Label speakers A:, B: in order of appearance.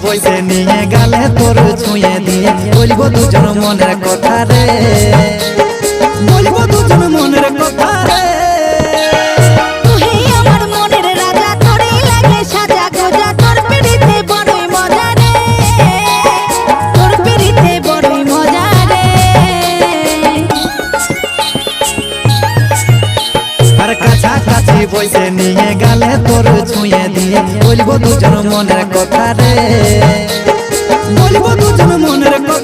A: বইসে নিয়ে গালে তোর ছুঁয়ে দিয়ে বলবো দুজন মনের কথা রে, বলবো দুজন মনের কথা রে। কাছাকাছি বইসে নিয়ে গালে তোর ছুঁয়ে দিয়ে বলবো দুজন মনের কথা রে, বলবো দুজন মনের কথা।